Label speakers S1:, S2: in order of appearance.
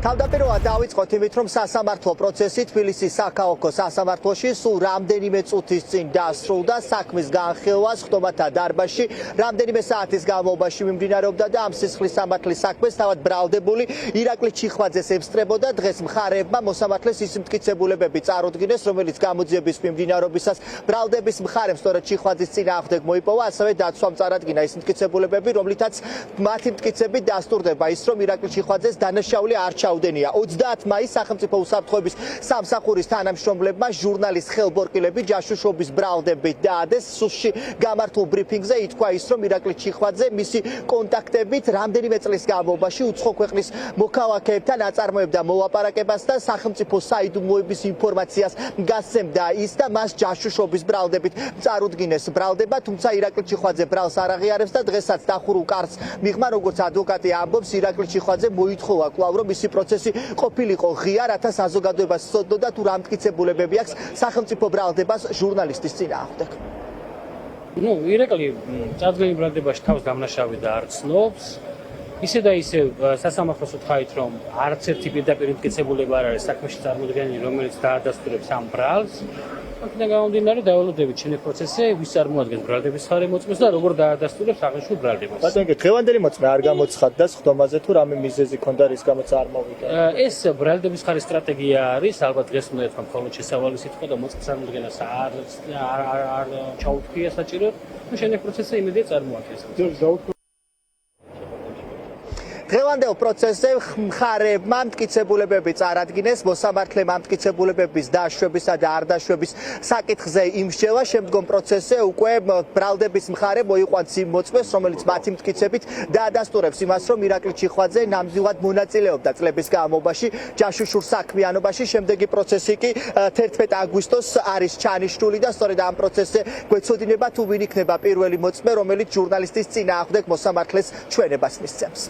S1: თავდაპირველად დავიწყოთ იმით, რომ სასამართლო პროცესი თბილისის საქალაქო სასამართლოში სულ რამდენიმე წუთის წინ დასრულდა. საქმის განხილვა სხდომათა დარბაზში რამდენიმე საათის განმავლობაში მიმდინარეობდა და ამ სისხლის სამართლის საქმეს თავად ბრალდებული ირაკლი ჩიხვაძეს ემსწრებოდა. დღეს მხარეებმა მოსამართლეს ის მტკიცებულებები წარუდგინეს, რომელიც გამოძიების მიმდინარეობისას ბრალდების მხარემ სწორედ ჩიხვაძის წინააღმდეგ მოიპოვა, ასევე დაცვამ წარადგინა ის მტკიცებულებები, რომლითაც მათი მტკიცებით დასტურდება ის, რომ ირაკლი ჩიხვაძეს დანაშაული არ ჩაუდენია. 30 მაისს სახელმწიფო უსაფრთხოების სამსახურის თანამშრომლებმა ჟურნალისტ ხელბორკილები ჯაშუშობის ბრალდებით დაადეს. სუსში გამართულ ბრიფინგზე ითქვა ის, რომ ირაკლი ჩიხვაძე მისი კონტაქტებით რამდენიმე წლის განმავლობაში უცხო ქვეყნის მოქალაქეებთან აწარმოებდა მოლაპარაკებას და სახელმწიფო საიდუმლოების ინფორმაციას გასცემდა ის და მას ჯაშუშობის ბრალდებით წარუდგინეს ბრალდება, თუმცა ირაკლი ჩიხვაძე ბრალს არ აღიარებს და დღესაც დახურულ კარს მიღმა, როგორც ადვოკატი ამბობს, ირაკლი ჩიხვაძე მოითხოვა კვლავ, რომ მისი პროცესი ყოფილიყო ღია, რათა საზოგადოებას სცოდნოდა თუ რა მტკიცებულებები აქვს სახელმწიფო ბრალდებას ჟურნალისტის წინააღმდეგ.
S2: ირაკლი წარდგენილ ბრალდებაში თავს დამნაშავე და არ ცნობს. ისე და ისე სასამართლოს უთხარით, რომ არც ერთი პირდაპირ მტკიცებულება არ არის საქმეში წარმოდგენილი, რომელიც დაადასტურებს ამ ბრალს. აქედან გამომდინარე, დავალოდებით შენე პროცესზე ვის წარმოადგენს ბრალდების მხარე მოწმეს და როგორ დაადასტურებს აღნიშნულ ბრალდებას.
S1: ბატონო, დღევანდელი მოწმე არ გამოცხადდა სხდომაზე თუ რამე მიზეზი ქონდა, რის გამოც არ მოვიდა.
S2: ეს ბრალდების მხარის სტრატეგია არის, ალბათ დღეს უნდა ეთქვა მხოლოდ შესავალი სიტყვა და მოწმის წარმოდგენას არ ჩაუთქვია საჭიროდ. შენე პროცესზე იმედია წარმოადგენს. დღევანდელ პროცესზე მხარეებმა მტკიცებულებები წარადგინეს, მოსამართლემ ამ მტკიცებულებების დაშვებისა და არ დაშვების საკითხზე იმსჯელა. შემდგომ პროცესზე უკვე ბრალდების მხარე მოიყვანს იმ მოწმეს, რომელიც მათი მტკიცებით დაადასტურებს იმას, რომ ირაკლი ჩიხვაძე ნამდვილად მონაწილეობდა წლების განმავლობაში ჯაშუშურ საქმიანობაში. შემდეგი პროცესი კი 11 აგვისტოს არის ჩანიშნული და სწორედ ამ პროცესზე გვეცოდინება თუ ვინ იქნება პირველი მოწმე, რომელიც ჟურნალისტის წინააღმდეგ მოსამართლეს ჩვენებას მისცემს.